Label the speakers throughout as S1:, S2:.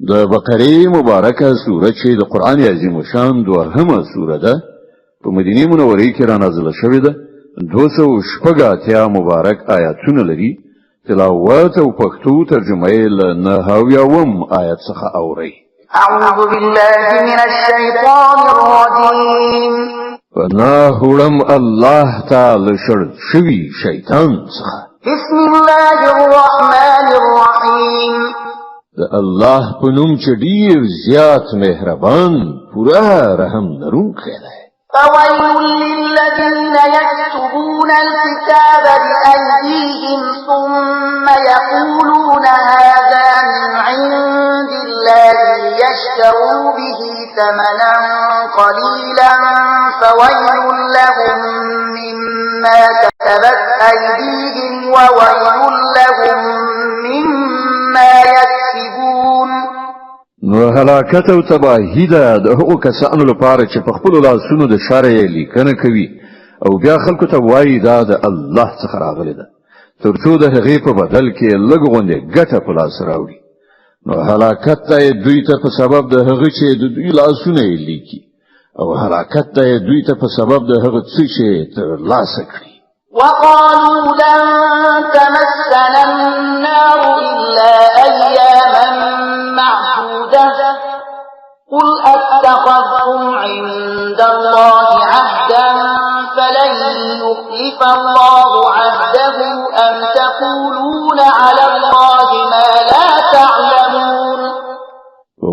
S1: د بقره مبارکه سوره چې د قران عظیم شان دوهمه سوره ده په مدینه منوره کې را نازله شوې ده 280 مبارک آیاتونه لري تلاوت او پښتو ترجمه یې له 9 آیت څخه اوري
S2: اعوذ بالله من الشیطان الرجیم
S1: فناهړم الله تعالی شر شوی شیطان څخه
S2: بسم الله الرحمن الرحیم
S1: د الله په نوم چې ډیر زیات مهربان پورا رحم لرونکی دی
S2: فويل للذين يكتبون الكتاب بأيديهم ثم يقولون هذا من عند الله ليشتروا به ثمنا قليلا فويل لهم مما كتبت أيديهم وويل لهم مما يكسبون
S1: نو هلاکت او تباهی ده د هغو کسانو لپاره چې په خپل لاسونو د شرع لیکنه کوي او بیا خلکو ته وایي دا د الله څخه راغلی ده ترڅو د هغې په بدل کې لږ غوندې ګټه په لاس راوړي نو هلاکت ته دوی ته په سبب د هغه چې د دوی لاسونه یې لیکي او هلاکت ته دوی ته په سبب د هغه څه چې ترلاسه کړي
S2: وقالوا لن تمسنا النار إلا أياما معدودة قل أتخذتم عند الله عهدا فلن يخلف الله عهده أم تقولون على الله ما لا تعلمون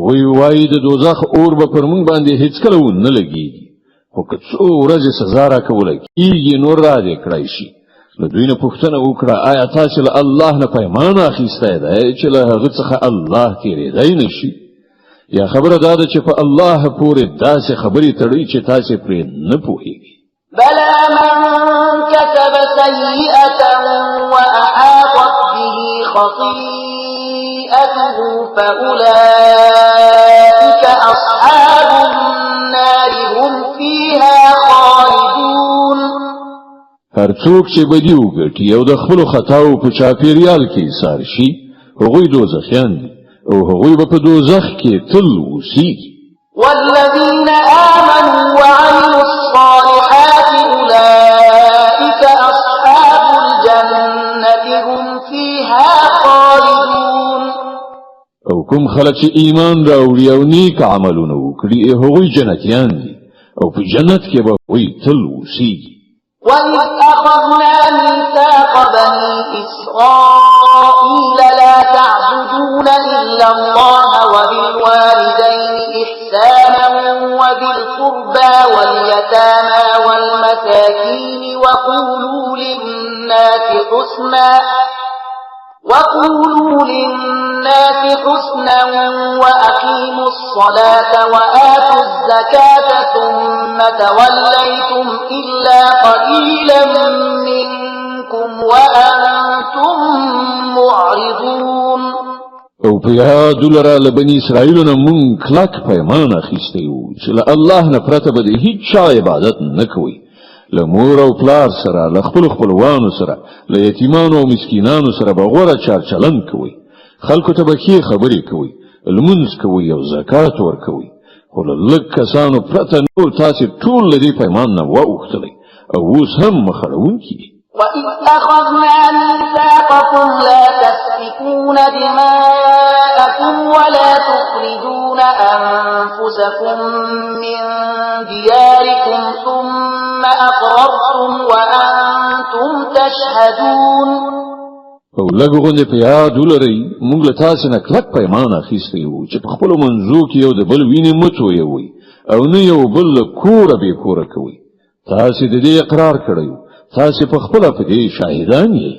S1: وی وای د دوزخ اور به پر مونږ باندې هیڅ کله ونه لګي خو که څو ورځې سزا راکوله کېږي نور را دې کړی شي نو دوی نه پوښتنه وکړه آیا تاسو له الله نه پیمان اخیستی دی چې له هغه څخه الله تېرېدی نه شي یا خبره دا ده چې په الله پورې داسې خبرې تړئ چې تاسې پرې نه پوهېږئ
S2: بلى من كسب سيئة وأحاطت به خطيئته فأولئك أصحاب النار هم فيها خالدون
S1: هر څوک چې بدی وګټي او د خپل خطاو په چاپیریال کې ایثار شي هغوی دوزخیان دي او هغوی به په دوزخ کې تل اوسېږي
S2: والذين آمنوا وعملوا الصالحات أولئك أصحاب الجنة هم فيها خالدون
S1: او کوم خلک چې ایمان راوړي او نیک عملونه وکړي هغوی جنتیان دي او په جنت کې به وي تل اوسېږي
S2: وإذ أخذنا ميثاق بني إسرائيل لا تعبدون إلا الله وبالوالدين إحسانا وذي القربى واليتامى والمساكين وقولوا للناس حسنا وأقيموا الصلاة وآتوا الزكاة ثم توليتم إلا قليلا منكم وأنتم معرضون
S1: او په یاد لره له بني اسرائیل نه مونږ کلک پیمان اخیستی وو چې له الله نه پرته به د هیڅ چا عبادت نه کوي له مور او پلار سره له خپل خپلوانو سره له یتیمانو او مسکینانو سره به غوره چارچلن کوي خلکو ته به ښې خبرې کوي لمونځ کوي او زکات ورکوي خو له لږ کسانو پرته نور تاسې ټول له دې پیمان نه واوښتلی او اوس هم مخړونکي دي
S2: وإذ أخذنا ميثاقكم لا تسفكون دماءكم ولا تخرجون أنفسكم من دياركم ثم أقررتم وأنتم تشهدون
S1: او لږ غوندې په یاد ولرئ موږ له تاسې نه کلک پیمان اخیستی وو چې په خپلو منځو کې یو د بل وینې مه تویوئ او نه یو بل له کوره بې کوره کوئ تاسې د دې اقرار کړی وو تاسې په خپله په دې شاهدان یې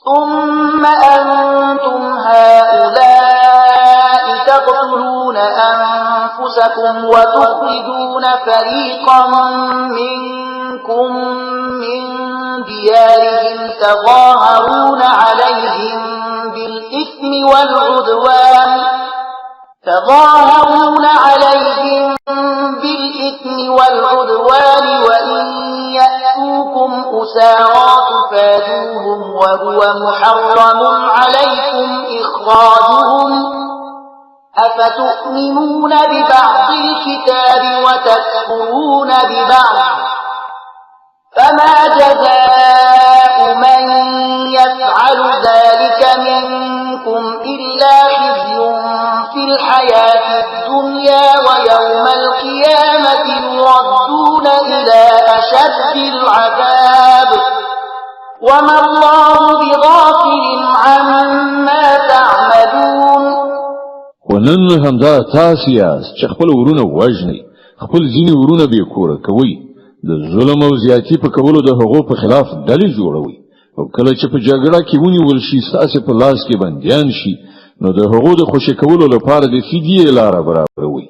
S2: ثم أنتم هؤلاء تقتلون أنفسكم وتخرجون فريقا منكم من ديارهم تظاهرون عليهم بالإثم والعدوان وإن يأتوكم أسارى تفادوهم وهو محرم عليكم إخراجهم أفتؤمنون ببعض الكتاب وتكفرون ببعض فما جزاء من يفعل ذلك منكم إلا خزي في الحياة الدنيا ويوم القيامة يردون إلى أشد العذاب وما الله بغافل عما تعملون.
S1: ونن همدا تاسو یاست چې خپل ورونه وژنئ، خپل ځینې ورونه بې کوره کوئ، د ظلم او زیاتی په کولو د هغو په خلاف ډلې جوړوي، او کله چې په جګړه کې ونیول شي ستاسې په لاس کې بندیان شي نو د هغو د خوشي کولو لپاره د فدیې لاره برابروي.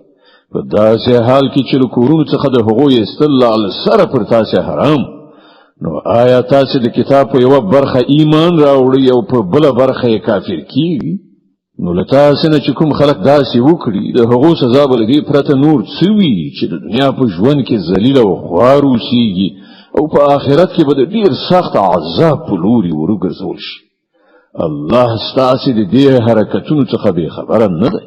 S1: په داسې حال کې چې له کورونو څخه د هغو ایستل له سره پر تاسې حرام، نو آیا تاسې د کتاب په یوه برخه ایمان راوړئ او په بله برخه یې کافر کیږي؟ نو له تاسې نه چې کوم خلک داسې وکړي د هغو سزا به له دې پرته نور څه وي چې د دنیا په ژوند کې ذلیل او خوار اوسیږي او په آخرت کې به د ډېر سخت عذاب په لوري وروګرځول شي. الله ستاسې د دې حرکتونو څخه بې خبره نه دی.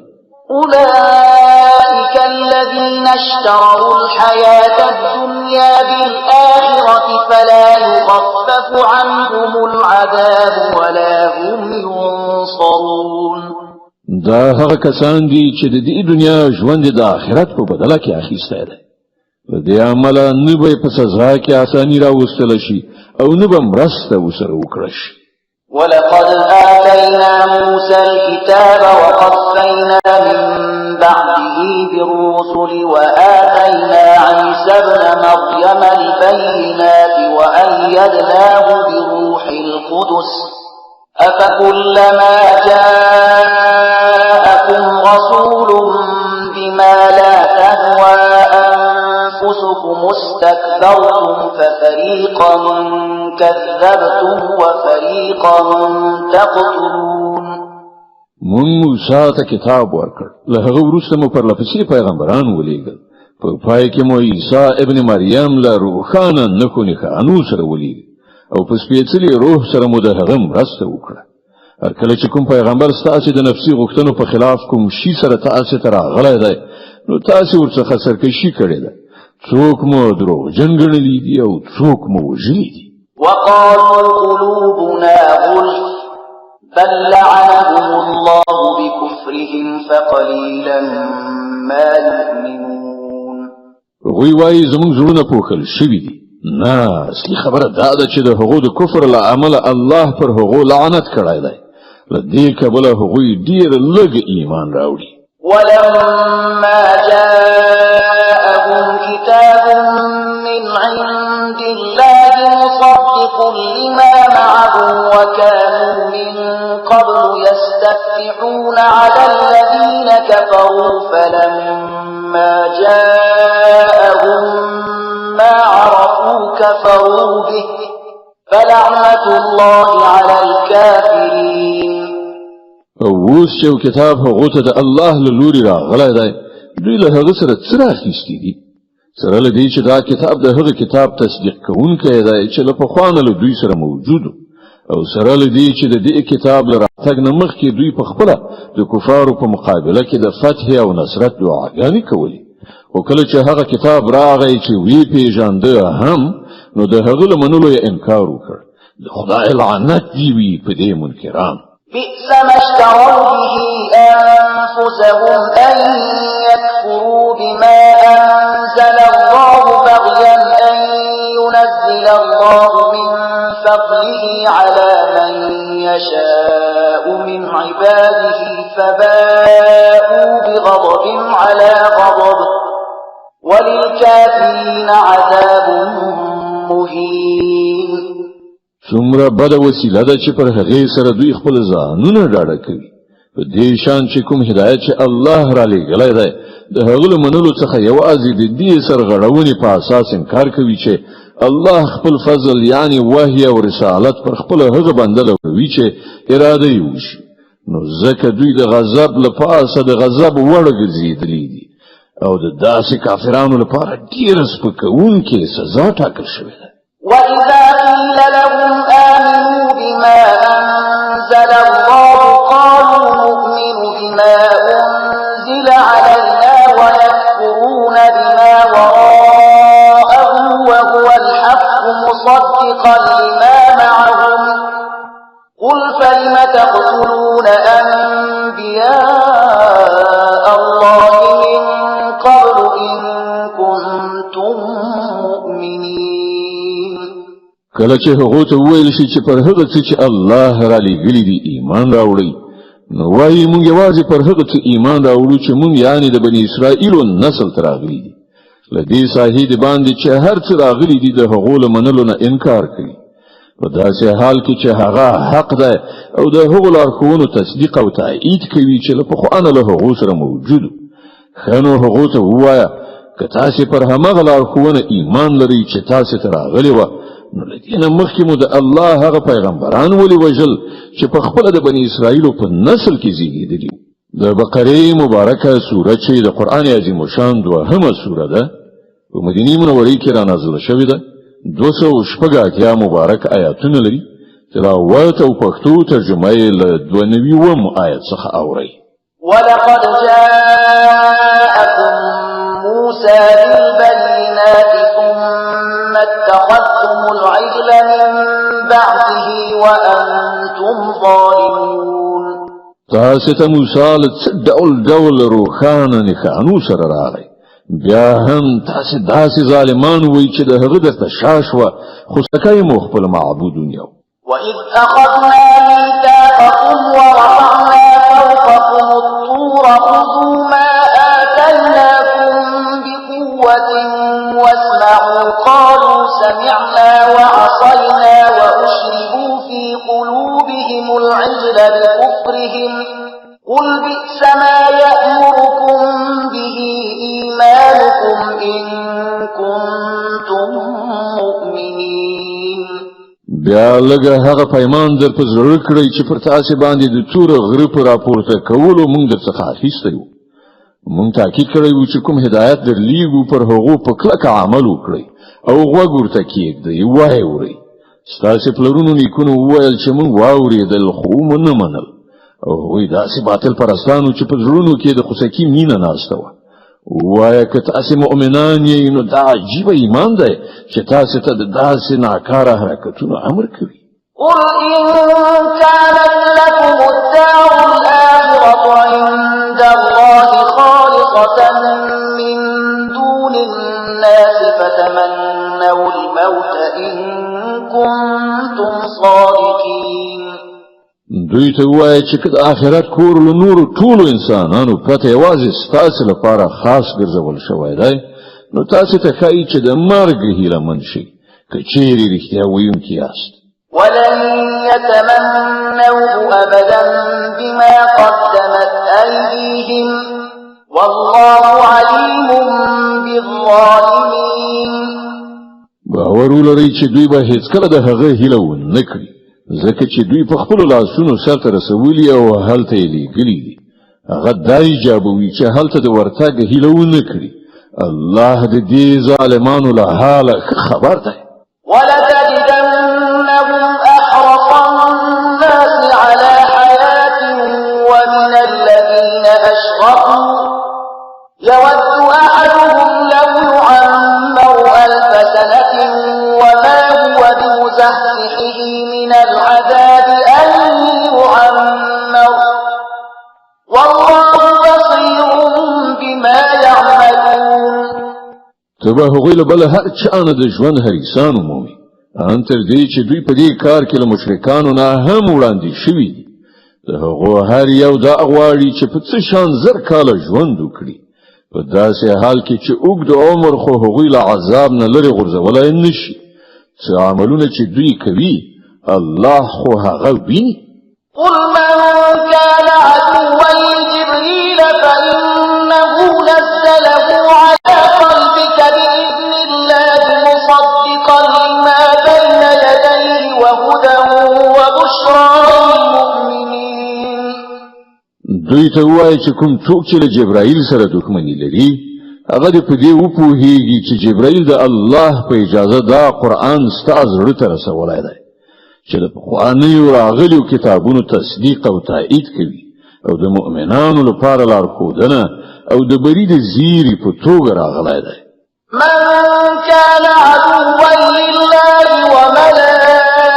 S2: أولئك الذين اشتروا الحياة الدنيا بالآخرة فلا يخفف عنهم العذاب ولا هم ينصرون.
S1: دا هغه کسان دي چې د دې دنیا ژوند د آخرت په بدله کې اخیستی دی. په دې عمله نه به په سزا کې اساني راوستل شي او نه به مرسته ورسره وکړل شي.
S2: ولقد آتينا موسى الكتاب وقفينا من بعده بالرسل وآتينا عيسى ابن مريم البينات وأيدناه بروح القدس أفكلما جاءكم رسول بما لا تهوى أنفسكم استكبرتم ففريقا كذبتم وفريقا تقتلون.
S1: مون موسی ته کتاب ورکړ، له هغه وروسته مو پرلپسې پیغمبران ولېږل، په پای کې مو عیسی ابن مریم له روښانه نښو نښانو سره ولېږل او په سپېڅلي روح سره مو د هغه مرسته وکړه. هر کله چې کوم پیغمبر ستاسې د نفسي غوښتنو په خلاف کوم شي سره تاسې ته راغلی دی نو تاسې ورڅخه سرکشي کړې ده. څوک مو دروغجن ګڼلي دي او څوک مو وژلي دي.
S2: وقالوا قلوبنا غلف بل لعنهم الله بكفرهم فقليلا ما يؤمنون.
S1: غوی وایي زموږ زړونه پوښل شوي دي. نه، اصلي خبره دا ده چې د هغو د کفر له امله الله پر هغو لعنت کړی دی. له دې کبله هغوی ډېر لږ ایمان راوړي.
S2: ولما جاءهم كتاب من عند الله مصدق لما معهم وكانوا من قبل يستفتحون على الذين كفروا فلما جاءهم ما عرفوا كفروا به فلعنة الله على الكافرين.
S1: اوس چې کتاب هغه ته د الله له لوري راغلی دی دوی له هغه سره څه راخیستي دي؟ سره له دې چې دا کتاب د هغه کتاب تصدیق کوونکی دی چې له پخوانه له دوی سره موجود او سره له دې چې د دې کتاب له راتګ نه مخکې دوی په خپله د کفارو په مقابله کې د فتح او نصرت دعاګانې کولې. او کله چې هغه کتاب راغی چې وی پیژانده هم نو د هغه له منلو یې انکار وکړ. د خدای لعنت دی وي په دې منکران.
S2: بئس ما اشتروا به أنفسهم أن يكفروا بما أنزل الله بغيا أن ينزل الله من فضله على من يشاء من عباده فباءوا بغضب على غضب وللكافرين عذاب مهين.
S1: څومره بده وسیله ده چې پر هغې سره دوی خپل ځانونه ډاډه کوي. په دې شان چې کوم هدایت چې الله را لېږلی دی د هغه له منلو څخه یوازې د دې سرغړونې په اساس انکار کوي چې الله خپل فضل یعنی وحی او رسالت پر خپل هغه بنده لوي چې اراده یې وشي. نو ځکه دوی د غضب له پاسه د غضب وړ ګرځېدلي دي او د داسې کافرانو لپاره ډېره سپکوونکې سزا ټاکل شوې ده.
S2: وإذا قيل لهم آمنوا بما أنزل الله قالوا نؤمن بما أنزل فلم تقتلون أنبياء الله من قبل إن كنتم مؤمنين.
S1: کله چې هغه ته ویل شي چې پر هغه څه چې الله را لېږلي دي ایمان راوړئ، نو وایي موږ یوازې پر هغه څه ایمان راوړو چې موږ یعنې د بني اسرائیلو نسل ته راغلي دي. له دې ساحې د باندې چې هر څه راغلي دي د هغو له منلو نه انکار کوي، په داسې حال کې چې هغه حق ده او د هغو لارښوونو تصدیق او تایید کوي چې له پخوانه له هغو سره موجود. ښه نو هغو ته ووایه که تاسې پر هماغه لارښوونه ایمان لرئ چې تاسې ته راغلې وه، نو له دې نه مخکې مو د الله هغه پیغمبران ولې وژل چې په خپله د بني اسرائیلو په نسل کې زیږېدلي. د بقرې مبارکه سوره چې د قرآن عظیم الشان دوهمه سوره ده، په مدینې منورې کې را نازله شوې ده. 280 مبارک آیاتونه لري. تلاوت او پښتو ترجمه یې له 92 آیت څخه اورئ.
S2: ولقد جاءكم موسى بالبينات ثم اتخذتم العجل من بعده وأنتم ظالمون.
S1: تاسو ته موسی له ډول روښانه نښانو سره راغی، بیا هم تاسو داسې ظالمان وئ چې د هغه درته شاشوه، خو سکه مو خپل معبودون یو.
S2: وَإِذْ أَخَذْنَا مِيثَاقَكُمْ وَرَفَعْنَا فَوْقَكُمُ الطُّورَ خُذُوا مَا آتَيْنَاكُمْ بِقُوَّةٍ وَاسْمَعُوا قَالُوا سَمِعْنَا وَعَصَيْنَا وَأُشْرِبُوا فِي قُلُوبِهِمُ الْعِجْلَ بِكُفْرِهِمْ قُلْ بِئْسَ مَا يَأْمُرُكُمْ بِهِ إِيمَانُكُمْ إِن كُنتُم مُّؤْمِنِينَ.
S1: بیا لږه هغه پیمان در په زړه کړئ چې پر تاسې باندې د تور غره په راپورته کولو موږ درڅخه اخیستی وو. موږ تاکید کړی وو چې کوم هدایت درلیږو پر هغو په کلکه عمل وکړئ او غوږ ورته کېږدئ، وایې اورئ. ستاسې پلرونو نیکونو وویل چې موږ واورېدل خو مو نه منل، او هغوی داسې باطل پرستانو چې په زړونو کې د خوسکي مینه ناسته وه. وایه که تاسې مؤمنان یې نو دا عجیبه ایمان دی چې تاسې ته د داسې ناکاره حرکتونو امر کوي.
S2: قل إن كانت لكم الدار الآخرة عند الله خالصة من دون الناس فتمنوا الموت إن كنتم صادقين.
S1: دوی ته وایي چې که د آخرت کور له نورو ټولو انسانانو پرته یوازې ستاسې لپاره خاص ګرځول شوی دی، نو تاسې ته ښایي چې د مرګ هیله مند شئ که چیرې رښتیا ویونکي یاست.
S2: ولن يتمنوه أبدا بما قدمت أيديهم والله عليم بالظالمين.
S1: باور ولرئ چې دوی به هیڅکله د هغه هیله ونه کړي، ځکه چې دوی په خپلو لاسونو سرته رسولي او هلته یې لیږلي دي. هغه دا ایجابوي چې هلته د ورتګ هیله ونه کړي. الله د دې ظالمانو له حاله خبر دی.
S2: ولتجدنهم أحرص الناس على حياة ومن الذين أشركوا يود أحدهم لو يعمر 1000 سنة وما هو بمزحزحه من العذاب أن يعمر والله بصير بما يعملون.
S1: تبه هغوی له بله هر چانه د ژوند حریصان ومومي، ان تر دې چې دوی په دې کار کې له مشرکانو نه هم وړاندې شوي دي. د هغو هر یو دا غواړي چې په څه شان 1000 کاله ژوند وکړي، په داسې حال کې چې اوږد عمر خو هغوی له عذاب نه لرې غورځولی نه شي. څه عملونه چې دوی کوي الله خو هغه ویني.
S2: قل من كان عدوا لجبريل فإنه نزله على قلبك بإذن الله مصدقا لما بين يديه وهدى وبشرى للمؤمنين.
S1: دوی ته وایي چې کوم څوک چې له جبرائیل سره دښمني لري، هغه دې په دې وپوهیږي چې جبرائیل د الله په اجازه دا قرآن ستا زړه ته رسولی دی، چې د پخوانیو راغلیو کتابونو تصدیق او تایید کوي، او د مؤمنانو لپاره لارښودنه او د بري د زیري په توګه راغلی دی.
S2: من كان عدوا لله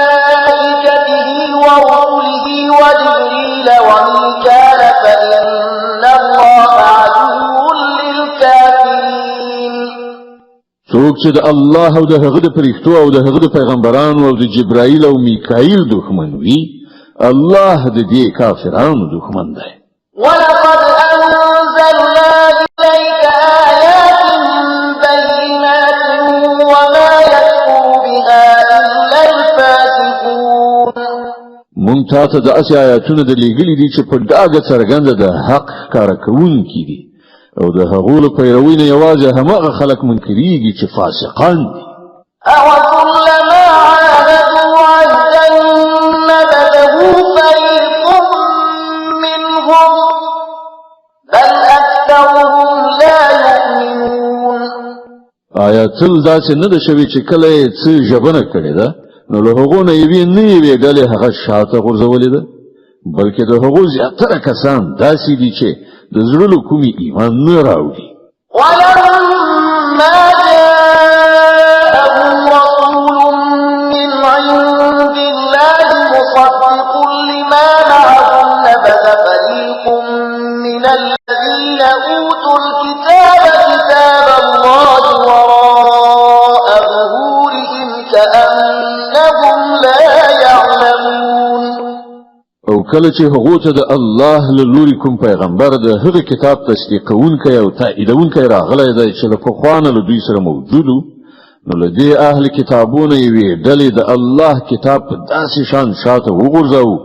S2: وملائكته ورسله وجبريل وميكال فإن الله عدو للكافرين.
S1: څوک چې د الله او د هغه د فرښتو او د هغه د پیغمبرانو او د جبرائیل او میکائیل دښمن وي، الله د دې کافرانو دښمن دی.
S2: ولقد أنزلنا إليك آيات بينات وما يكفر بها إلا الفاسقون.
S1: مونږ ته د اسیا آیاتونه د لېږلي دي چې په ډاګه څرګنده د حق کار کوونکي دي او د هغو له پیروي نه یوازې هماغه خلک منکریږي چې فاسقان دي.
S2: أَوَكُلَّمَا عَاهَدُوا عَهْدًا نَبَذَهُ فَرِيقٌ مِّنْهُمْ بَلْ أَكْثَرُهُم لَّا يُؤْمِنُونَ.
S1: آیا تل داسې نه ده شوې چې کله یې څه ژبنه کړې ده نو له هغو نه یوې ډلې هغه شاته غورځولې ده، بلکې د هغو زیاتره کسان داسې دي چې د زړه له کومې ایمان نه راوړي.
S2: ولما جاءهم رسول من عند الله مصدق لما معهم نبذ فريق من الذين أوتوا الكتاب كتاب الله وراء ظهورهم كأنهم لا يعلمون.
S1: او کله چې هغه ته د الله له لوري کوم پیغمبر د هغه کتاب تصدیقونکی او تاییدونکی راغلی دی چې له پخوانه له دوی سره موجودو، نو له دې اهل کتابونه یوې ډلې د الله کتاب په داسې شان شاته وغورځاوه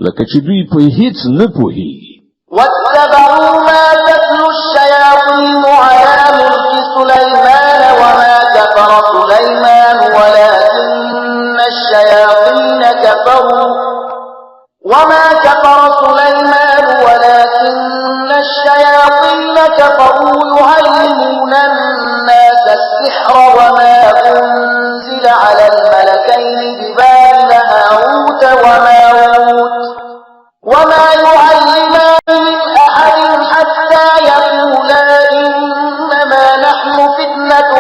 S1: لکه چې دوی په هیڅ نه پوهېږي.
S2: واتبعوا ما تتلو الشياطين على ملك سليمان وما كفر سليمان ولكن الشياطين كفروا يعلمون الناس السحر وما أنزل على الملكين ببابل هاروت وماروت وما يعلمان من أحد حتى يقولا إنما نحن فتنة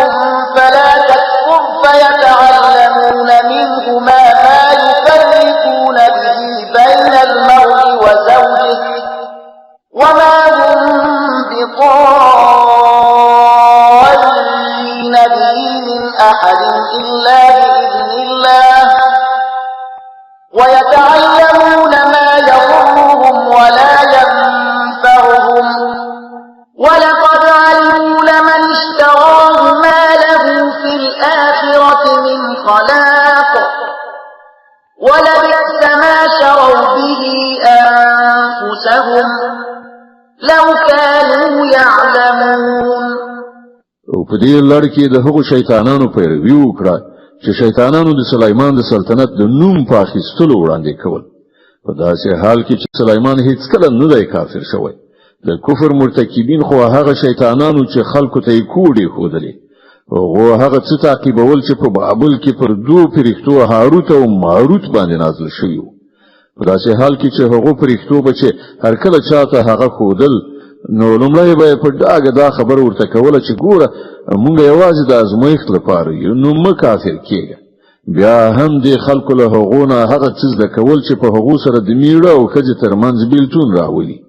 S2: فلا تكفر فيتعلمون منهما ما يفرقون به بين المرء وزوجه وما هم بضارين به من أحد إلا بإذن الله ويتعلمون ما يضرهم ولا ينفعهم ولقد علموا لمن اشتراه ما له في الآخرة من خلاق ولبئس ما شروا به أنفسهم لو كانوا يعلمون.
S1: او په دې لړ کې د هغو شیطانانو پیروي وکړه چې شیطانانو د سليمان د سلطنت د نوم په اخیستلو وړاندې کول، په داسې حال کې چې سليمان هیڅ کله نه دی کافر شوی. د کفر مرتکبین خو هغه شیطانانو چې خلکو ته یې کوډې ښودلې، هغو هغه څه تعقیبول چې په بابل کې پر دوو فرښتو هاروت او ماروت باندې نازل شوي وو. په داسې حال کې چې هغو فرښتو به چې هر کله چاته هغه ښودل، نو لومړی به یې په ډاګه دا خبره ورته کوله چې ګوره مونږ یوازې د ازمایښت لپاره یو، نو مه کافر کېږه. بیا هم دې خلکو له هغو نه هغه څه زده کول چې په هغو سره د میړه او ښځې ترمنځ بېلتون راولي.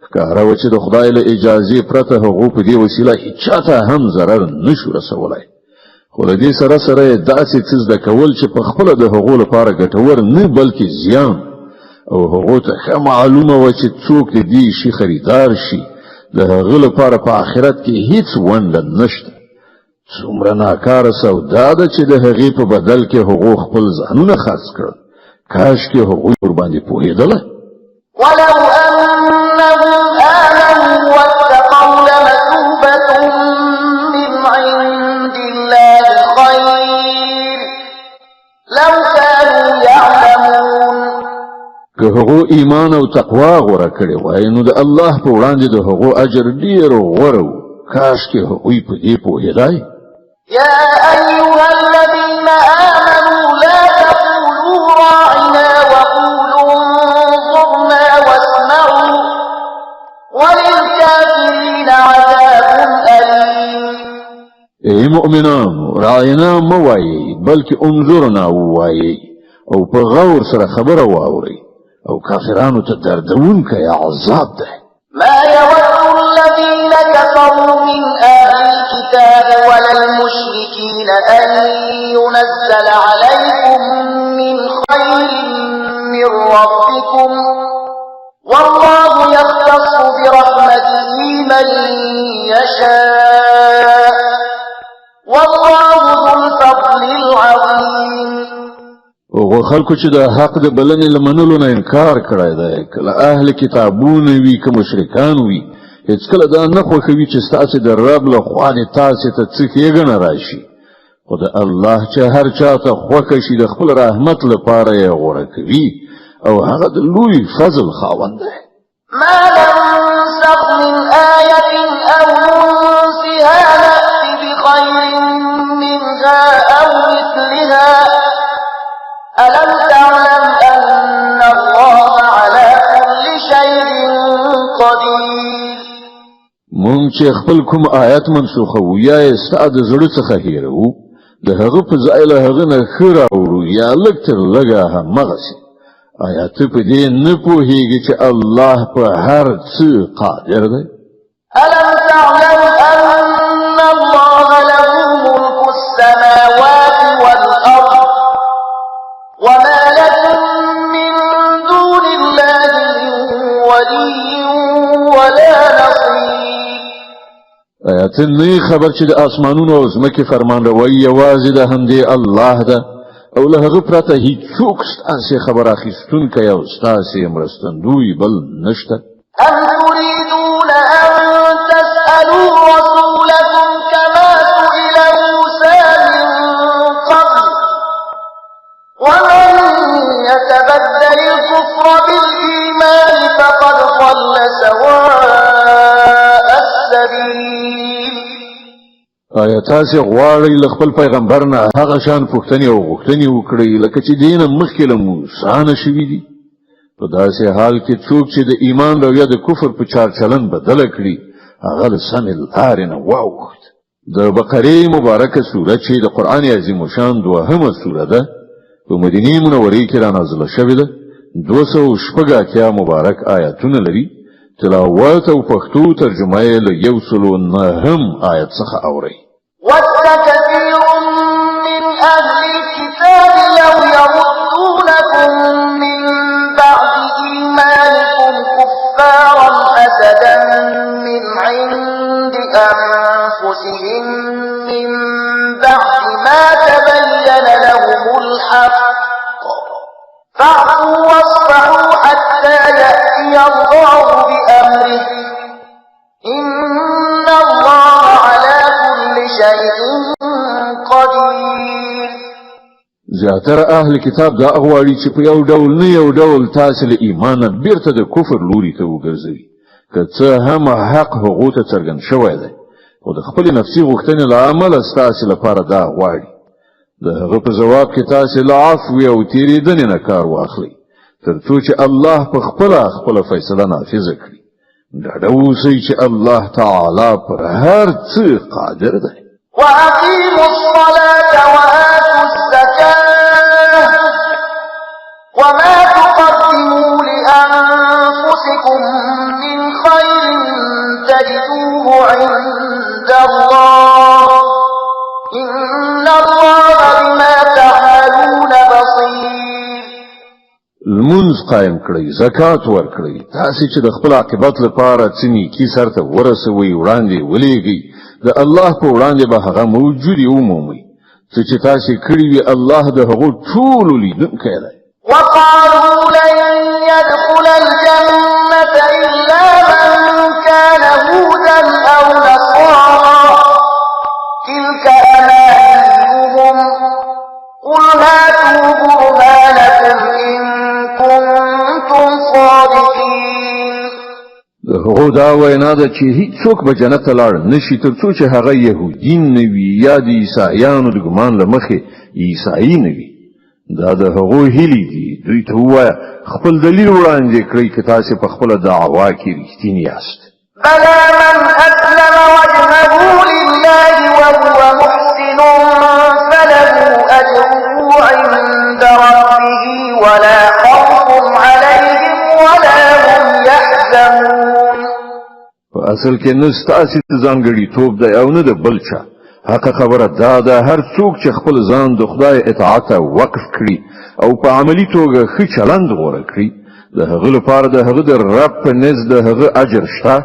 S1: ښکاره وه چې د خدای له اجازې پرته هغو په دې وسیله هېچاته هم ضرر نشو رسولی، خو له دې سره سره یې داسې څه زده کول چې په خپله د هغو لپاره ګټور نه بلکې زیان، او هغو ته ښه معلومه وه چې څوک د دې شي خریدار شي د هغه لپاره په آخرت کې هیڅ ونډه نشته. څومره ناکاره سودا ده چې د هغې په بدل کې هغو خپل ځانونه خرڅ کړل. کاشکې هغوی ورباندې پوهېدله.
S2: ولو أنهم آمنوا واتقوا لمثوبة من عند الله خير لو كانوا يعلمون.
S1: که هغو ایمان او تقوا غوره کړی وای نو د الله په وړاندې د هغو اجر ډیر غوره و. کاشکې هغوی په دې پوهېدای.
S2: يا أيها الذين آمنوا لا تقولوا راعنا وقولوا انظرنا واسمعوا وللكافرين عذاب أليم.
S1: ای مؤمنان راعنا مه وایئ بلکې انظرنا ووایئ او په غور سره خبره واورئ، او کافرانو ته دردونکی عذاب ده.
S2: ما يود الذين كفروا من أهل الكتاب ولا المشركين أن ينزل عليكم من خير من ربكم والله يختص برحمته من يشاء والله ذو الفضل العظيم.
S1: او خلکو چې د حق د بلنې لمنلو نه انکار کړی دی، کله اهل کتابونه وي که مشرکان وي، هیڅکله دا نه خوښوي چې ستاسې د رب له خوا دې تاسې ته څه ښېګڼه راشي، خو د الله چې هر چا ته خوښه شي د خپل رحمت لپاره یې غوره کوي او هغه د لوی فضل خاوند دی.
S2: ما ننسخ من آية أو ننسها نأتي بخير منها أو مثلها ألم تعلم أن الله على كل شيء قدير.
S1: مونږ چې خپل کوم آیت منسوخو یا یې ستا د زړه څخه هېروو د هغه په ځای له هغه نه ښه راوړو یا لږ تر لږه همغسې، آیا ته په دې نه پوهېږې چې الله په هر څه قادر دی؟
S2: ألم تعلم أن الله له ملك السماوات والأرض وما لكم من دون الله من ولي ولا نصير.
S1: آیا ته نه خبر چې د اسمانونو او ځمکې فرمانروي یوازې د همدې الله ده او له هغه پرته هیڅوک ستاسې خبر اخیستونکی او ستاسې مرستندوی بل نشته؟
S2: أم تريدون أن تسألوا رسولكم كما سئل موسى من قبل ومن يتبدل الكفر بالإيمان فقد ضل سواء السبيل.
S1: آیا تاسې غواړئ له خپل پیغمبر نه هغه شان پوښتنې او غوښتنې وکړئ لکه چې دې نه مخکې له موسی نه شوي دي؟ په داسې حال کې څوک چې د ایمان رویه د کفر په چارچلن بدله کړي هغه له سمې لارې نه واوښت. د بقرې مبارکه سوره چې د قرآن عظیم شان دوهمه سوره ده په مدینې منورې کې رانازله شوې ده، 286 مبارک آیاتونه لري. تلاوت او پښتو ترجمه یې له 109 آیت څخه اورئ.
S2: ود كثير من أهل الكتاب لو يردونكم من بعد إيمانكم كفارا حسدا من عند أنفسهم من بعد ما تبين لهم الحق فاعفوا واصفحوا حتى يأتي الله بأمره إن الله على كل شيء قدير.
S1: زیاتره اهل کتاب دا غواړي چې په یو ډول نه یو ډول تاسو له ایمانه بیرته د کفر لوري ته وګرځوي، که څه هم حق هغه ته څرګند شوی دی، خو د خپل نفسي غوښتنې له امله ستاسو لپاره دا غواړي. د هغه په جواب کې تاسو له عفو او تیریدنې نه کار واخلئ تر څو چې الله په خپل فیصله نافذ کړي. ډاډه اوسئ چې الله تعالی پر هر څه قادر دی.
S2: وأقيموا الصلاة وآتوا الزكاة وما تقدموا لأنفسكم من خير تجدوه عند الله إن الله بما تعملون بصير.
S1: المنز قائم کړئ، زکات ورکړئ، تاسو چې د خپل عاقبت لپاره څه نیکی سرته ورسوي وړاندې ولېږئ، د الله په وړاندې به هغه موجودي ومومئ. څه چې تاسو کړی وي الله د هغو ټولو لیدونکی دی.
S2: وقالوا لن يدخل الجنة إلا من كان هودا أو نصارى تلك أمانيهم قل هاتوا برهانكم إن كنتم صادقين.
S1: د هغو دا وینا ده چې هیڅوک به جنت ته لاړ نشي تر څو چې هغه یهودین نه وي یا د عیسایانو د ګمان له مخې عیسایي نه وي. دا د هغو هیلې دي. دوی ته ووایه خپل دلیل وړاندې کړئ که تاسې په خپله دعوا کې رښتیني یاست.
S2: بلى من أسلم وجهه لله وهو محسن فله أجره عند ربه ولا خوف عليهم
S1: اصل کې نه ستاسو ځانګړي توپ دی او نه د بل چا حق خبره دا ده هر څوک چې خپل ځان د خدای اطاعت وقف کړي او په عملی توګه ښه چلند غوړه کړي د هغه لپاره د هغه د رب په نزد د هغه اجر شته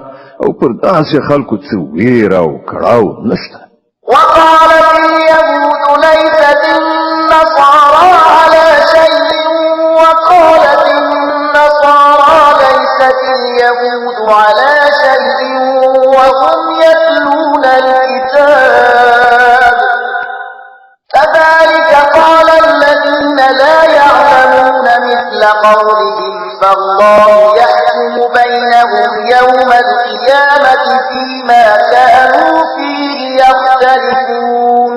S1: او پر داسې خلکو څه ویر او کړاو نشته.
S2: وقالت اليهود ليست النصارى على شيء وقالت النصارى ليست اليهود على شيء وهم يتلون الكتاب كذلك قال الذين لا يعلمون مثل قولهم فالله يحكم بينهم يوم القيامة فيما كانوا فيه يختلفون.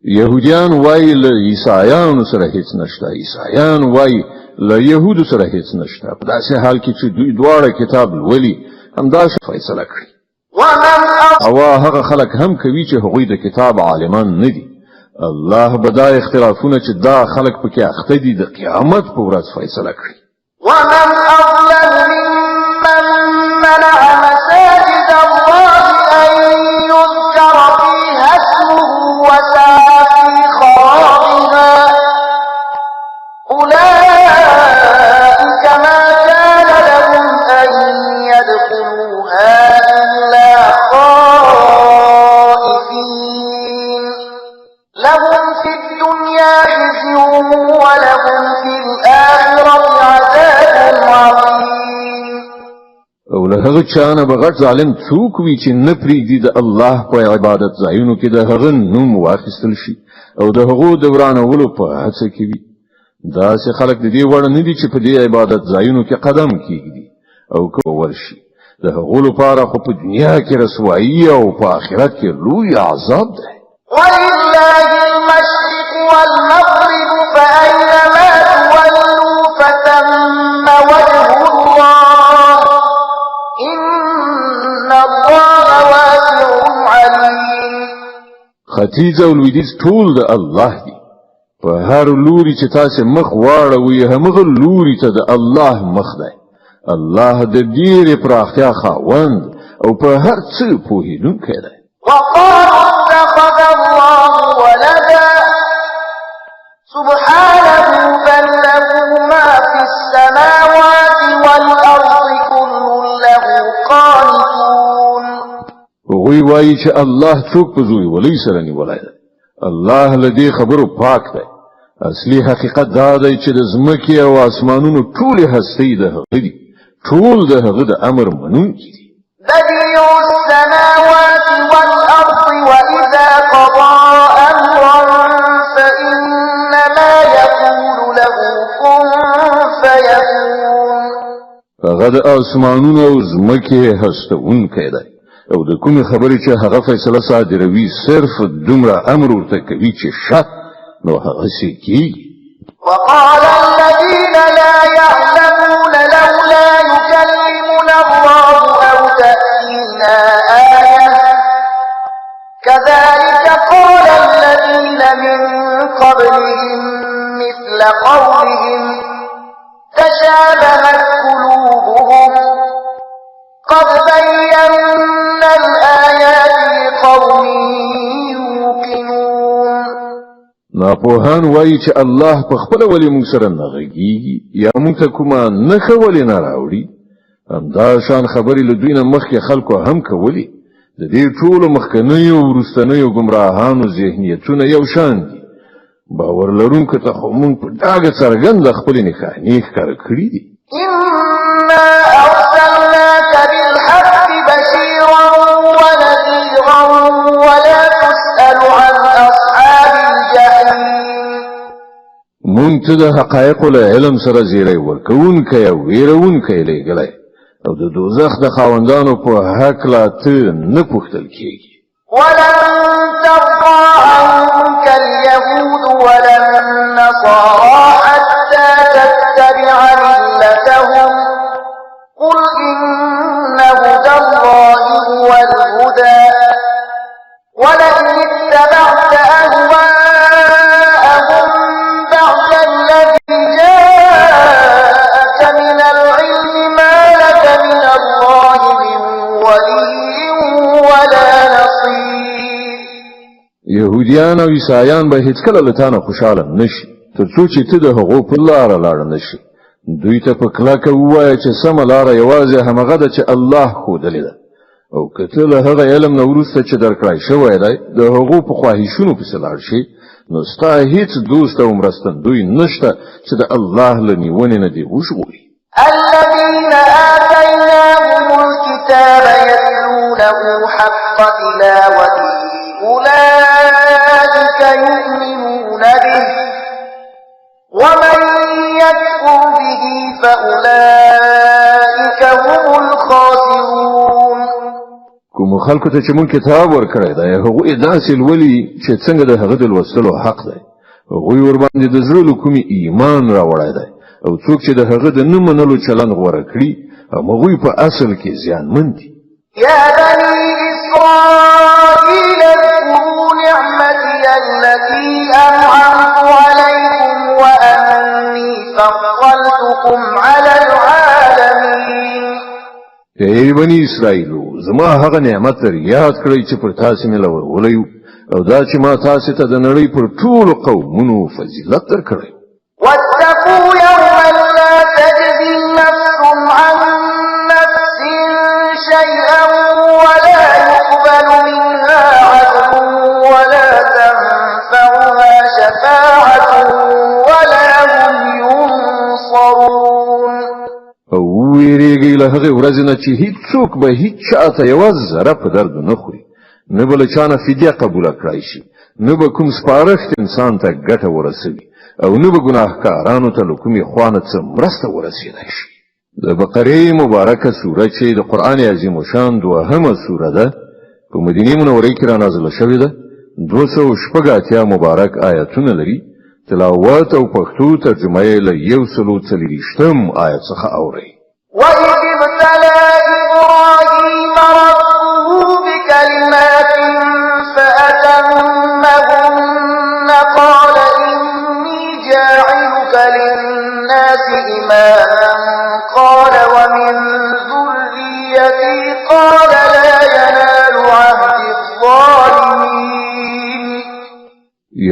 S1: يهوديان وای له عیسایانو سره هیڅ نشته، عیسایان وای له يهودو سره هیڅ نشته. په داسې حال کې چې دوی دواړه کتاب لولي همدا فیصله کړي. او هغه خلک هم کوي چې هغوی د کتاب عالمان نه دي. الله به دا اختلافونه چې دا خلک پکې اخته دي د قیامت په ورځ فیصله کړي.
S2: ومن أظلم ممن منع مساجد الله أن يذكر فيها اسمه وسعى في خرابها أولئك ما كان لهم أن يدخلوها إلا خائفين لهم في الدنيا خزي ولهم في الآخرة عذاب عظيم.
S1: او له هغه چانه بغټ ظالم څوک وي چې نه پریږدي د الله په عبادت ځایونو کې د هغه نوم واخیستل شي او د هغو د ورانولو په هڅه کې وي. داسې خلک د دې وړ نه دي چې په دې عبادت ځایونو کې قدم کېږدي او کول شي. د هغو لپاره خو په دنیا کې رسوایی او په آخرت کې لوی عذاب ده.
S2: ولله المشرق والمغرب فأينما تولوا فثم وجه الله إن الله واسع عليم.
S1: ختیځ او لویدیځ ټول د الله دي. په هر لوري چې تاسو مخ واړوي همغه لوري ته د الله مخ دی. الله د ډېرې پراختیا خاوند او په هر څه پوهیدونکی دی.
S2: وقالوا اتخذ الله ولدا سبحانه بل له ما في السماوات والأرض كل له قانتون.
S1: هغوی وایي چې الله څوک په زوی ولي سره نیولی دی. الله له دې خبرو پاک دی. اصلي حقیقت دا دی چې د ځمکې او اسمانونو ټولې هستۍ د هغه دي. ټول د هغه د امر منونکي دي.
S2: بديع السماوات والأرض وإذا قضى أمرا فإنما يقول له كن فيكون.
S1: هغه د اسمانونو او ځمکې هستونکی دی او د کومې خبرې چې هغه فیصله صادروي صرف دومره امر ورته کوي چې شت نو هغسې کېږي.
S2: وقال الذين لا يعلمون لولا يكلمنا الله أو تأتينا آية كذلك قال الذين من قبلهم مثل قولهم تشابهت قلوبهم قد بينا الآيات لقوم يوقنون.
S1: ناپوهان وایي چې الله په خپل ولې موږ سره نه غږیږي یا موږ ته کومه نښه ولې نه راوړي. همدا شان خبرې له دوی نه مخکې خلکو هم کولې. د دې ټولو مخکنیو او وروستنیو ګمراهانو ذهنیتونه یو شان دي. باور لرونکو ته خو موږ په ډاګه څرګنده خپلې نښانې ښکاره کړي دي.
S2: إنا أرسلناك بالحق بشيرا ونذيرا ولا تسأل عن أصحاب الجحيم.
S1: مونږ ته د حقایقو له علم سره زیری ورکوونکی او ویرونکی لېږلی او د دوزخ د خاوندانو په هکله ته نه پوښتل کېږي.
S2: ولن ترضى عنك اليهود ولا النصارى حتى تتبع ملتهم قل إن هدى الله هو الهدى ولئن اتبعت أهواءهم بعد الذي جاءك من العلم ما لك من الله من ولي
S1: يهوديان او عیسایان به هیڅ کله لتانه خوشاله نشي ترڅو چې ته د هغو په لار لاړ نشي دوی ته په کلاکه ووایه چې سم لار یوازې همغه ده چې الله ښودلې ده او کته له هغه علم نو وروسته چې درکړای شوی دی د هغو په خواهشونو پسې لاړ شي نو ستا هیڅ دوست او مرستندوی نشته چې د الله له نیونې نه دې وژغوري
S2: الذين آتيناهم الكتاب يتلونه حق تلاوته أولئك يؤمنون به ومن يكفر به فأولئك هم الخاسرون
S1: کوم خلکو ته چې مونږ کتاب ورکړی دی هغه داسې لولي چې څنګه د هغه د لوستلو حق دی هغه ور باندې د زړه له کومي ایمان راوړی دی او څوک چې د هغه د نه منلو چلن غوړه کړي هغه په اصل کې زیانمن دي
S2: يا بني إسرائيل اذكروا نعمتي التي أنعمت عليكم وأني فضلتكم على العالمين
S1: ای بنی اسرائیلو زما هغه نعمت یاد کړئ چې پر تاسو مې لورولې او دا چې ما تاسو ته د نړۍ پر ټولو قومونو فضیلت درکړی
S2: واتقوا يوما لا تجزي نفس عن نفس شيئا ولا يقبل منها عدل ولا تنفعها شفاعة ولا هم ينصرون
S1: او ویریږي له هغه ورځې نه چې هیڅوک به هیڅ چاته یو ذره په درد نه خوري نه بل چانه فدیه قبول کړای شي نه به کوم سپارښت انسان ته ګټه ورسوي او نه به ګناهکارانو ته کومې خوانه څه مرسته ورسېدای شي د بقره مبارکه سوره چې د قران عظیم شان دوهمه سوره ده په مدینه منوره کې را نازله شوې ده 280 مبارک آیاتونه لري تلاوت او پښتو ترجمه یې له 140 آیت څخه اوري
S2: وَإِذِ ابْتَلَى إِبْرَاهِيمَ رَبُّهُ بِكَلِمَاتٍ فَأَتَمَّهُنَّ قَالَ إِنِّي جَاعِلُكَ لِلنَّاسِ إِمَامًا قَالَ وَمِن ذُرِّيَّتِي قَالَ لَا يَنَالُ عَهْدِ الظَّالِمِينَ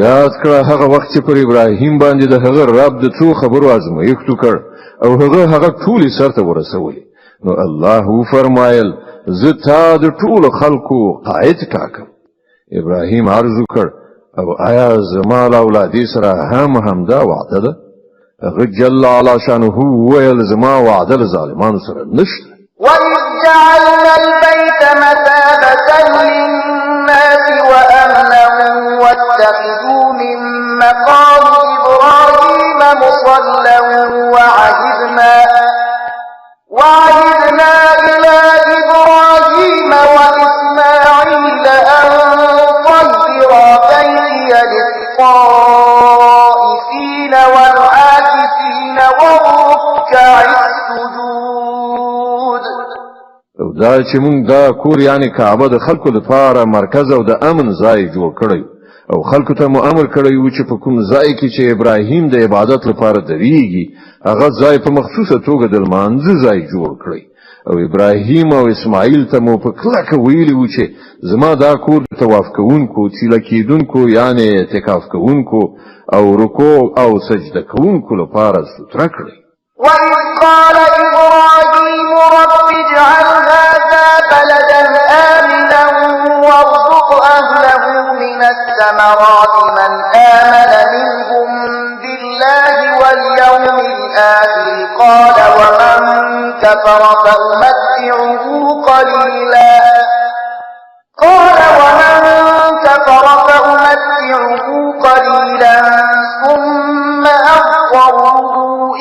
S1: یاد کړه هغه وخت چې پر ابراهیم باندې د هغه رب د څو خبرو ازمایښت وکړ او هغه ټولي سرته ورسولې نو الله فرمایل زه تا د ټولو خلکو قائد کاکم ابراهیم عرض وکړ او آیا زما اولادې سره همدا وعده ده هغه جل علی شانه ویل زما وعده له ظالمانو سره نشته
S2: وَإِذْ جَعَلْنَا الْبَيْتَ مَثَابَةً لِلنَّاسِ وَأَمْنًا وَاتَّخِذُوا مِن مَّقَامِ إِبْرَاهِيمَ مُصَلًّى وَعَهِدْنَا إِلَى إِبْرَاهِيمَ وَإِسْمَاعِيلَ أَن طَهِّرَا بَيْتِيَ لِلطَّائِفِينَ وَالْعَاكِفِينَ وَالرُّكَّعِ السُّجُودِ
S1: او دا چې مونږ دا کور یعنی کعبه د خلکو لپاره مرکز او د امن ځای جوړ کړی او خلکو ته امر کړی و چې په کوم ځای کې چې ابراهیم د عبادت لپاره درېږي هغه ځای په مخصوصه توګه د لمانځه ځای جوړ کړی او ابراهیم او اسماعیل ته مو په کلکه ویلي و چې زما دا کور د طواف کوونکو تیله کېدونکو یعنی اعتکاف کوونکو او رکوع او سجده کوونکو لپاره ستره کړی
S2: وَإِذْ قَالَ إِبْرَاهِيمُ رَبِّ اجْعَلْ هَٰذَا بَلَدًا آمِنًا وَارْزُقْ أَهْلَهُ مِنَ الثَّمَرَاتِ مَنْ آمَنَ مِنْهُم بِاللَّهِ وَالْيَوْمِ الْآخِرِ قَالَ وَمَن كَفَرَ فَأُمَتِّعُهُ قَلِيلًا ثُمَّ أَضْطَرُّهُ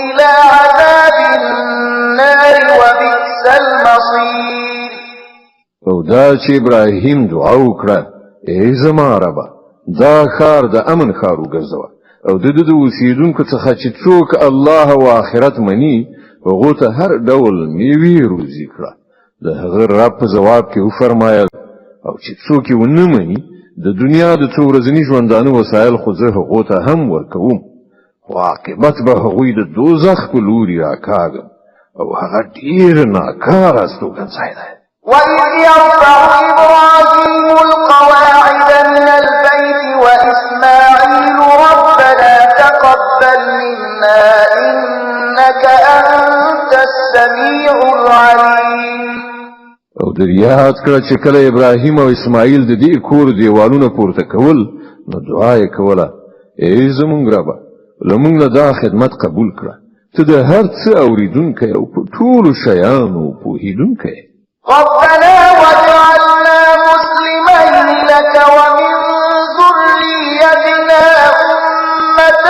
S2: إِلَى عَذَابِ النَّارِ وَبِئْسَ الْمَصِيرُ
S1: او دا چې ابراهیم دعا وکړه ای زما ربه دا ښار د امن ښار وګرځوه او د اوسیدونکو څخه چې څوک الله او آخرت مني هغه ته هر ډول میوې روزي کړه د هغه رب په جواب کې وفرمایل او چې څوک یې ونه مني د دنیا د څو ورځني ژوندانه وسایل خو زه هغه ته هم ورکوم خو عاقبت به هغوی د دوزخ په لوري راکاږم او هغه ډیر ناکاره ستوګنځای دی
S2: وَإِذْ يَرْفَعُ إِبْرَاهِيمُ الْقَوَاعِدَ مِنَ الْبَيْتِ السميع العليم.
S1: او در یاد کړه چې کله ابراهیم او اسماعیل د دې کور دیوالونه پورته کول نو دعا یې کوله ای زمونږ ربه لمونږ دا خدمت قبول کړه ته د هر څه اوریدونکی او په ټولو شیانو پوهیدونکی
S2: ربنا واجعلنا مسلمين لك ومن ذريتنا أمة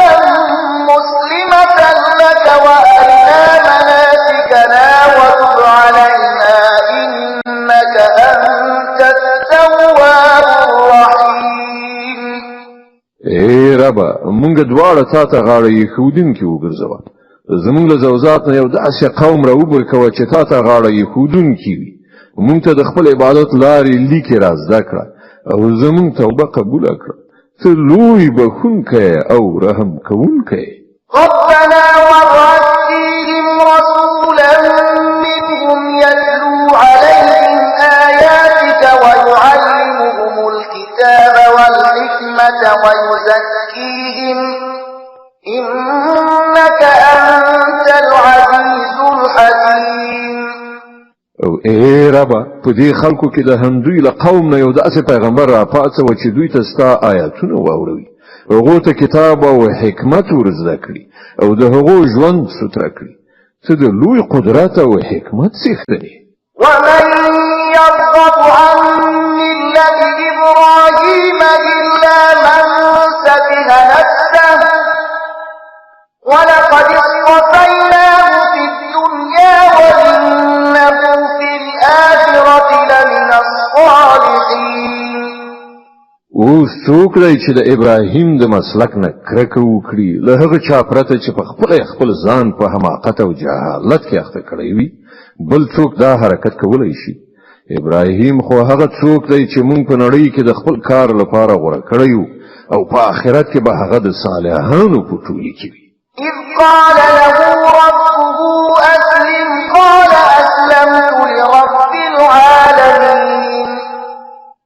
S2: مسلمة لك وأرنا مناسكنا وتب علينا إنك أنت التواب الرحيم.
S1: ای ربا مونږ دواړه تا ته غاړه ایښودونکي وګرځوه زمونږ له ذوات نه یو داسې قوم راوبرکوه چې تا ته غاړه ایښودونکي وي مونږ ته د خپل عبادت لارې لیکې را زده کړه او زمونږ توبه قبوله کړه ته لوی بخښونکی او رحم کوونکی
S2: ربنا وابعث فيهم رسولا منهم يتلو عليهم آياتك ويعلمهم الكتاب والحكمة ويزكيهم إنك أنت العزيز الحكيم.
S1: او ای ربا په دې خلکو کې د همدوی له قوم نه یو داسې پیغمبر را پاڅوه چې دوی ته ستا آیاتونه واوروي هغو ته کتاب او حکمت ور زده کړي او د هغو ژوند ستره کړي ته د لوی قدرت او حکمت څښتن یې
S2: ومن يرغب عن ملة إبراهيم إلا من سفه نفسه ولقد اصطفيناه في الدنيا وإنه في الآخرة لمن الصالحين.
S1: اوس څوک دی چې د ابراهیم د مسلک نه کرکه وکړي له هغه چا پرته چې په خپل ځان په حماقت او جهالت کې اخته کړی وي بل څوک دا حرکت کولی شي ابراهیم خو هغه څوک دی چې مونږ په نړۍ کې د خپل کار لپاره غوړه کړی او په آخرت کې به هغه د صالحانو په ټولۍ کې وي
S2: إذ قال له ربه أسلم قال أسلمت لرب العالمين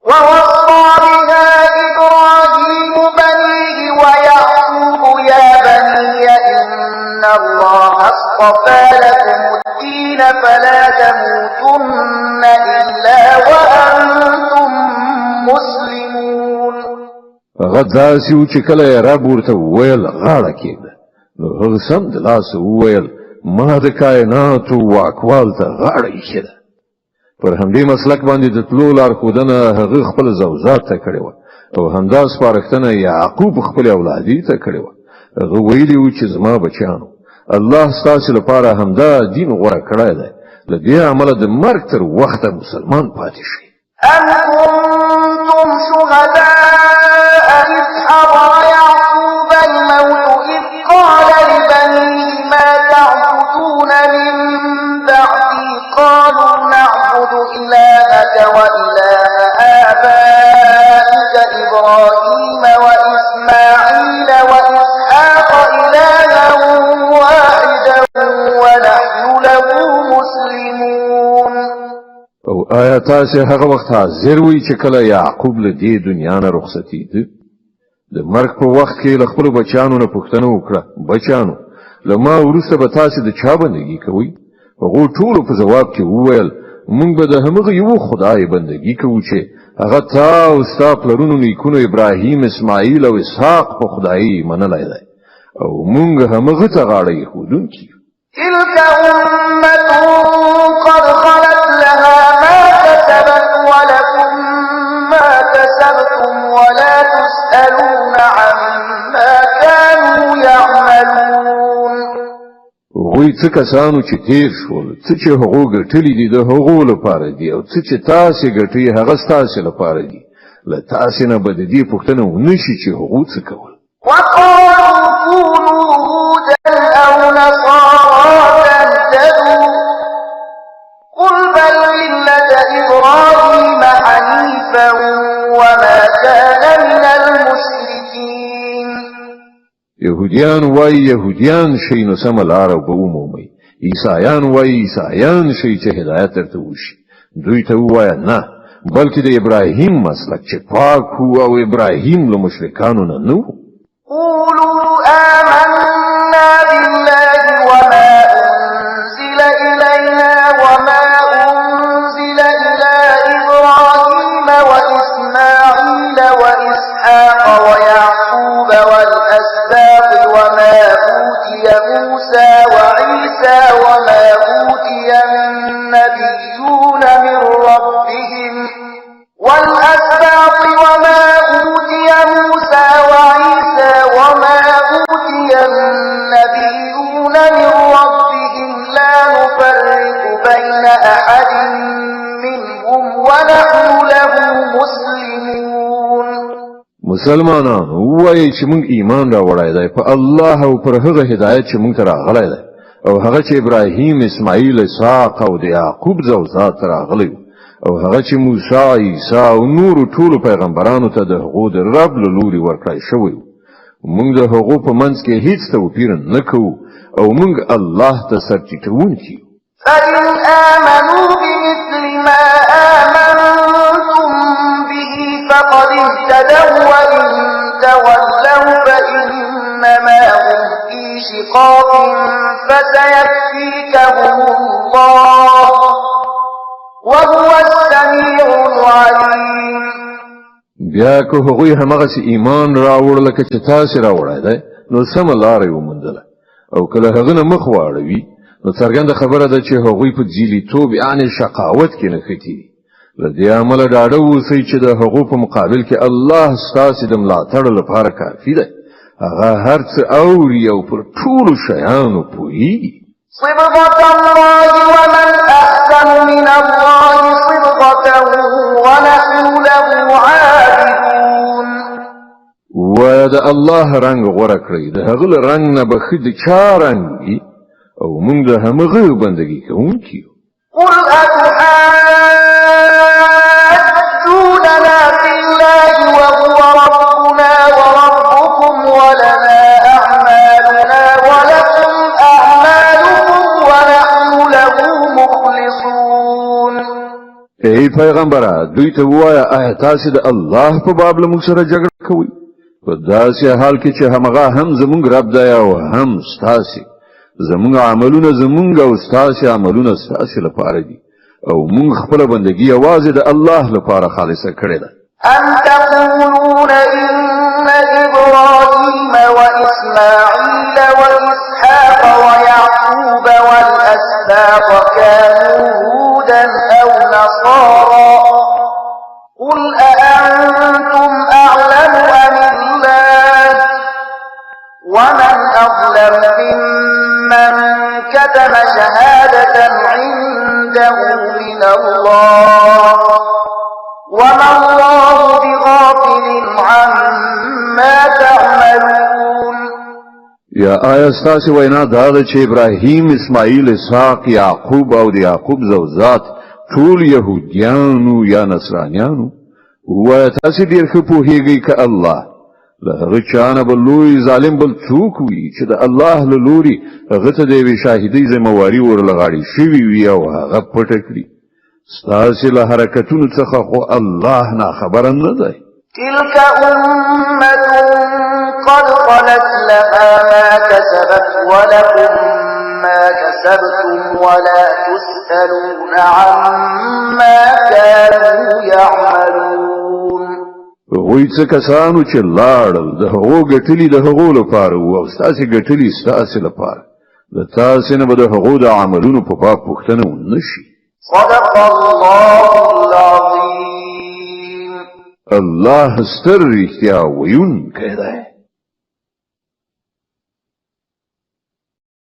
S2: ووصى بها إبراهيم بنيه ويعقوب يا بني إن الله اصطفى لكم الدين فلا تموتن إلا وأنتم مسلمون.
S1: هغه داسې و چې کله یې رب ورته وویل غاړه کېږده نو هغه سم د لاسه وویل ما د کائناتو واکوال ته غاړه ایښې ده پر همدې مسلک باندې د تلو لارښودنه هغه خپل زوجات ته کړې وه او همدا سپارښتنه یعقوب خپل اولادې ته کړې وه هغه ویلي و چې زما بچیانو الله ستاسو لپاره همدا دین غوره کړی دی له دې امله د مرګ تر وخته مسلمان پاتې شئ
S2: أم كنتم شهداء إذ حضر يعقوب الموت إذ قال لبنيه ما تعبدون من بعدي قالوا نعبد إلهك وإله آبائك إبراهيم وإسماعيل وإسحاق إلها واحدا ونحن له مسلمون.
S1: او آیا تاسو هغه وخت حاضر وي چې کله یعقوب له دې دنیا نه رخصتېده د مرګ په وخت کې له خپل بچیانو نه پوښتنه وکړه بچیانو له ما وروسته به تاسو د چا بندګي کوئ هغو ټولو په ځواب کې وویل موږ به د همغه یو خدای بندګي کوو چې هغه تا او ستا پلرونو نیکونو ابراهیم اسماعیل او اسحاق په خدایي منلی دی او موږ همغه ته غاړه ایښودونکي یو
S2: تلك أمة قد خلت لها ما كسبت ولكم ما كسبتم ولا تسألون عما كانوا يعملون.
S1: هغوی څه کسانو چې تیر شول څه چې هغو ګټلي دي د هغو لپاره دي او څه چې تاسې ګټئ هغه ستاسې لپاره دي له تاسې نه به د دې پوښتنه ونه شي چې هغو څه کول
S2: وقالوا كونوا هودا أو نصارى تهتدوا قل بل ملة إبراهيم حنيفا وما كان من المشركين.
S1: يهوديان وای يهوديان شي نو سم لار به ومومي عیسایان وای عیسایان شي چې هدایت درته وشي دوی ته وای نه بلکې د ابراهیم مسلک چې پاک هو او ابراهیم له مشرکانو نه نو
S2: قولوا آمنا بالله وما أنزل إلينا بين أحد منهم ونحن له مسلمون.
S1: مسلمانان وایي چې موږ ایمان راوړی دی په الله او پر هغه هدایت چې موږ ته راغلی دی او هغه چې ابراهیم اسماعیل اسحاق او د یعقوب زوجات راغلی او هغه چې موسی عیسی او نور ټول پیغمبرانو ته د هغو د رب له لوري ورکړی شوی موږ د هغو په منځ کې هیڅ توپیر نه کوو او موږ الله ته سرټیټونکي
S2: فإن آمنوا بمثل ما آمنتم به فقد اهتدوا وإن تولوا فإنما هم في شقاق فسيكفيكهم الله وهو السميع العليم.
S1: بیا که هغوی همغسې ایمان راوړ لکه چې تاسې راوړی دی نو سمه لاره یې وموندله او که له هغه نه مخ واړوي نو څرګنده خبره ده چې هغوی په ځیلیتوب یعنې شقاوت کې نښتي دي له دې امله ډاډه اوسئ چې د هغو په مقابل کې الله ستاسې د ملاتړ لپاره کافي دی هغه هر څه اوري او پر ټولو شیانو پوهیږي.
S2: صبغة الله ومن أحسن من الله صبغة ونحن له عابدون.
S1: ویا د الله رنګ غوره کړی د هغه له رنګ نه به ښه د چا رنګ وي او موږ د همغه بندګي کوونکي یو.
S2: قل أتحاجوننا في الله وهو ربنا وربكم ولنا أعمالنا ولكم أعمالكم ونحن له مخلصون.
S1: ای پیغمبره دوی ته وایا آیا تاسو د الله په باب له موږ سره جګړه کوئ په داسې حال کې چې همغه هم زمونږ رب دی او هم ستاسو زمونږ عملونه زمونږ او ستاسو عملونه ستاسو لپاره دي او موږ خپل بندګي یوازې د الله لپاره خالصه کړې ده.
S2: أم تقولون إن إبراهيم وإسماعيل وإسحاق ويعقوب والأسباط كانوا هودا أو نصارى قل أأنتم أعلم أم الله ومن أظلم ممن كتم شهادة عنده من الله وما الله بغافل عما تعملون.
S1: یا آیا ستاسو وینا دا ده چې ابراهیم اسماعیل اسحاق یعقوب او د یعقوب زوجات ټول يهوديانو یا نصرانيانو وایي تاسو ډیر ښه پوهیږئ که الله له هغه چانه بل لوی ظالم بل څوک وي چې د الله له لوري هغه ته د یوې شاهدۍ ذمہواري ورلغاړې شوې وي او هغه پټه کړي ستاسو له حرکتونو څخه خو الله نه خبره نه دی.
S2: تلك أمة قد خلت لها ما كسبت ولكم ما كسبتم ولا تسألون عما كانوا يعملون.
S1: هغوی څه کسانو چې لاړل د هغو ګټلي د هغو لپاره او ستاسې ګټلي ستاسې لپاره د تاسې نه به د هغو د عملونو په باب پوښتنه ونه شي.
S2: صدق الله العظيم.
S1: الله ستر رښتیا ویونکی دی.